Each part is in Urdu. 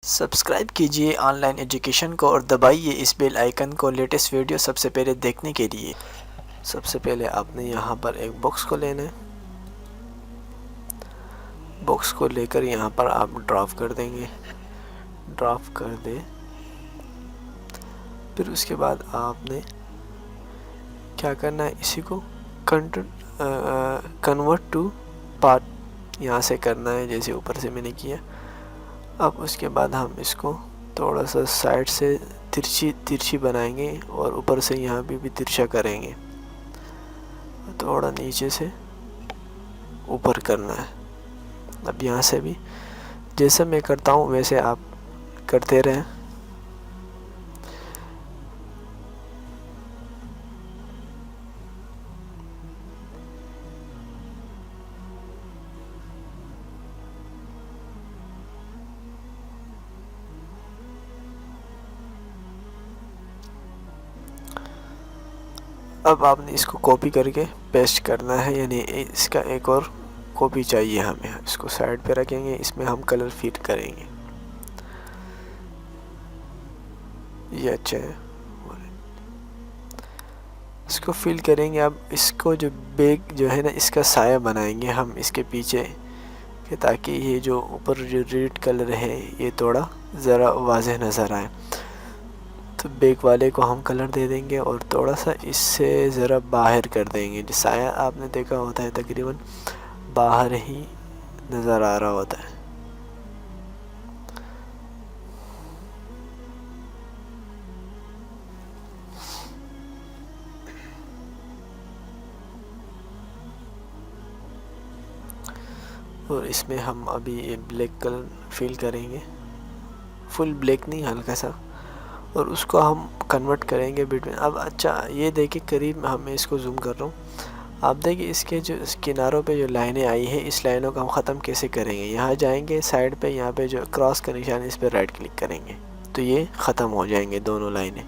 سبسکرائب کیجیے آن لائن ایجوکیشن کو اور دبائیے اس بیل آئیکن کو لیٹسٹ ویڈیو سب سے پہلے دیکھنے کے لیے۔ سب سے پہلے آپ نے یہاں پر ایک باکس کو لینا ہے، باکس کو لے کر یہاں پر آپ ڈراپ کر دیں گے، ڈراپ کر دیں۔ پھر اس کے بعد آپ نے کیا کرنا ہے، اسی کو کنورٹ ٹو پارٹ یہاں سے کرنا ہے، جیسے اوپر سے میں نے کیا۔ اب اس کے بعد ہم اس کو تھوڑا سا سائڈ سے ترچھی بنائیں گے اور اوپر سے یہاں بھی ترچھا کریں گے، تھوڑا نیچے سے اوپر کرنا ہے۔ اب یہاں سے بھی جیسا میں کرتا ہوں ویسے آپ کرتے رہیں۔ اب آپ نے اس کو کاپی کر کے پیسٹ کرنا ہے، یعنی اس کا ایک اور کاپی چاہیے ہمیں۔ اس کو سائڈ پہ رکھیں گے، اس میں ہم کلر فٹ کریں گے، یہ اچھا ہے۔ اس کو فل کریں گے۔ اب اس کو جو بیگ جو ہے نا، اس کا سایہ بنائیں گے ہم اس کے پیچھے، کہ تاکہ یہ جو اوپر جو ریڈ کلر ہے یہ تھوڑا ذرا واضح نظر آئے۔ تو بیگ والے کو ہم کلر دے دیں گے اور تھوڑا سا اس سے ذرا باہر کر دیں گے۔ جو سایہ آپ نے دیکھا ہوتا ہے تقریباً باہر ہی نظر آ رہا ہوتا ہے۔ اور اس میں ہم ابھی بلیک کلر فل کریں گے، فل بلیک نہیں، ہلکا سا، اور اس کو ہم کنورٹ کریں گے بٹوین۔ اب اچھا یہ دیکھیں قریب میں اس کو زوم کر رہا ہوں، آپ دیکھیں اس کے جو کناروں پہ جو لائنیں آئی ہیں، اس لائنوں کو ہم ختم کیسے کریں گے۔ یہاں جائیں گے سائڈ پہ، یہاں پہ جو کراس کا نشان ہے اس پہ رائٹ کلک کریں گے تو یہ ختم ہو جائیں گے دونوں لائنیں۔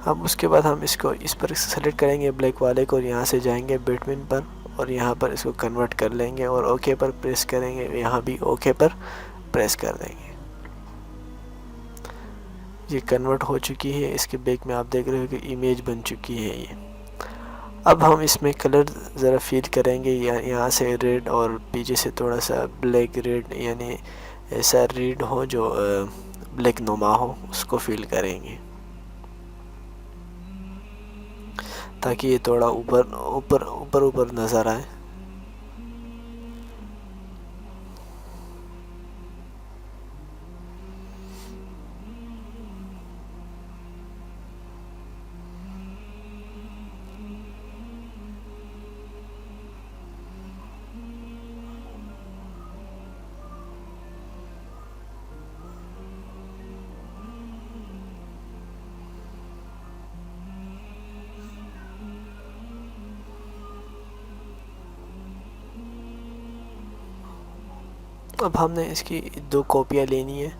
اب اس کے بعد ہم اس کو اس پر سلیکٹ کریں گے بلیک والے کو، اور یہاں سے جائیں گے بٹوین پر اور یہاں پر اس کو کنورٹ کر لیں گے اور اوکے پر پریس کریں گے، یہاں بھی اوکے پر پریس کر دیں گے۔ یہ کنورٹ ہو چکی ہے، اس کے بیک میں آپ دیکھ رہے ہو کہ امیج بن چکی ہے یہ۔ اب ہم اس میں کلر ذرا فیڈ کریں گے، یہاں سے ریڈ اور پیچھے سے تھوڑا سا بلیک ریڈ، یعنی ایسا ریڈ ہو جو بلیک نما ہو، اس کو فیل کریں گے تاکہ یہ تھوڑا اوپر نظر آئے۔ اب ہم نے اس کی 2 کاپیاں لینی ہیں،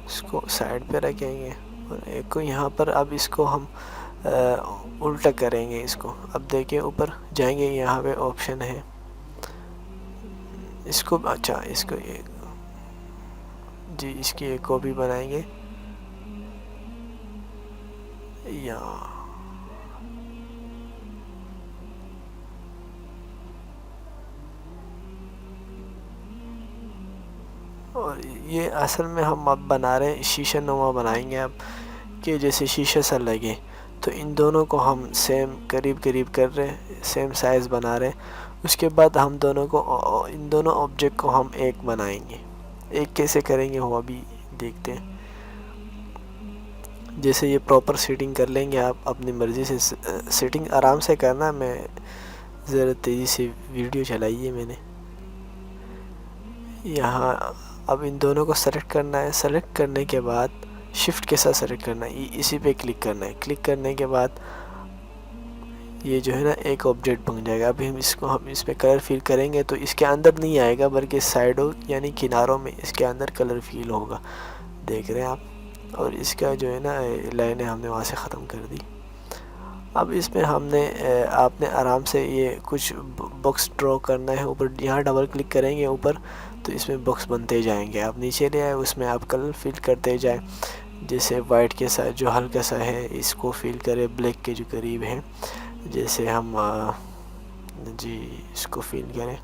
اس کو سائڈ پہ رکھیں گے اور ایک کو یہاں پر۔ اب اس کو ہم الٹا کریں گے اس کو۔ اب دیکھیں اوپر جائیں گے، یہاں پہ آپشن ہے، اس کو اچھا اس کو جی اس کی ایک کاپی بنائیں گے یہاں، اور یہ اصل میں ہم اب بنا رہے ہیں شیشہ نما بنائیں گے اب، کہ جیسے شیشہ سا لگے۔ تو ان دونوں کو ہم سیم قریب کر رہے ہیں، سیم سائز بنا رہے ہیں۔ اس کے بعد ہم ان دونوں آبجیکٹ کو ہم ایک بنائیں گے۔ ایک کیسے کریں گے وہ ابھی دیکھتے ہیں۔ جیسے یہ پراپر سیٹنگ کر لیں گے آپ اپنی مرضی سے، سیٹنگ آرام سے کرنا، میں ذرا تیزی سے ویڈیو چلائی ہے میں نے یہاں۔ اب ان دونوں کو سلیکٹ کرنا ہے، سلیکٹ کرنے کے بعد شفٹ کے ساتھ سلیکٹ کرنا ہے، اسی پہ کلک کرنا ہے۔ کلک کرنے کے بعد یہ جو ہے نا ایک آبجیکٹ بن جائے گا۔ ابھی ہم اس پہ کلر فیل کریں گے تو اس کے اندر نہیں آئے گا، بلکہ سائڈوں یعنی کناروں میں اس کے اندر کلر فیل ہوگا، دیکھ رہے ہیں آپ۔ اور اس کا جو ہے نا لائنیں ہم نے وہاں سے ختم کر دی۔ اب اس میں ہم نے آپ نے آرام سے یہ کچھ باکس ڈرا کرنا ہے اوپر، یہاں ڈبل کلک کریں گے اوپر تو اس میں باکس بنتے جائیں گے. آپ نیچے لے آئے، اس میں آپ کلر فل کرتے جائیں، جیسے وائٹ کے ساتھ جو ہلکا سا ہے اس کو فل کرے، بلیک کے جو قریب ہے جیسے ہم جی اس کو فل کریں.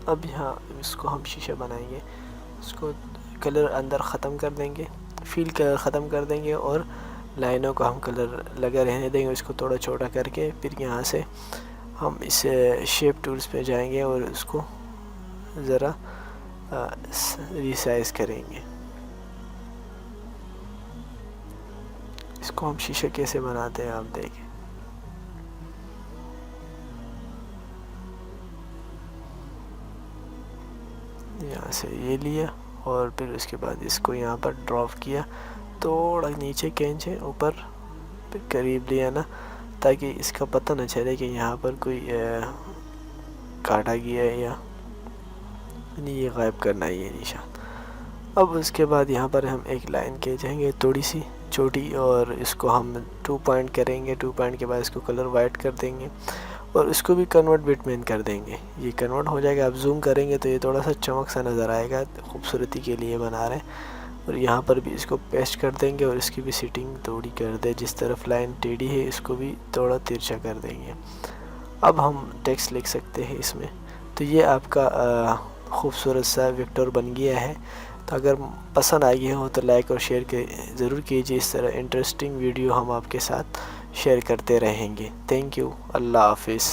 اب یہاں اس کو ہم شیشہ بنائیں گے، اس کو کلر اندر ختم کر دیں گے، فیل کلر ختم کر دیں گے، اور لائنوں کو ہم کلر لگا رہنے دیں گے، اس کو تھوڑا چھوٹا کر کے. پھر یہاں سے ہم اس شیپ ٹولز پہ جائیں گے اور اس کو ذرا ریسائز کریں گے. اس کو ہم شیشہ کیسے بناتے ہیں آپ دیکھیں. یہاں سے یہ لیا اور پھر اس کے بعد اس کو یہاں پر ڈراپ کیا، تھوڑا نیچے کھینچے اوپر، پھر قریب لیا نا، تاکہ اس کا پتہ نہ چلے کہ یہاں پر کوئی کاٹا گیا ہے یا یہ غائب کرنا ہے یہ نشان. اب اس کے بعد یہاں پر ہم ایک لائن کھینچیں گے تھوڑی سی چھوٹی، اور اس کو ہم 2 پوائنٹ کریں گے. 2 پوائنٹ کے بعد اس کو کلر وائٹ کر دیں گے اور اس کو بھی کنورٹ بٹ مین کر دیں گے. یہ کنورٹ ہو جائے گا. آپ زوم کریں گے تو یہ تھوڑا سا چمک سا نظر آئے گا، خوبصورتی کے لیے بنا رہے ہیں. اور یہاں پر بھی اس کو پیسٹ کر دیں گے اور اس کی بھی سیٹنگ تھوڑی کر دیں، جس طرف لائن ٹیڑھی ہے اس کو بھی تھوڑا ترچھا کر دیں گے. اب ہم ٹیکسٹ لکھ سکتے ہیں اس میں. تو یہ آپ کا خوبصورت سا ویکٹور بن گیا ہے. تو اگر پسند آئی ہو تو لائک اور شیئر ضرور کیجیے. اس طرح انٹرسٹنگ ویڈیو ہم آپ کے ساتھ شیئر کرتے رہیں گے. Thank you. اللہ حافظ.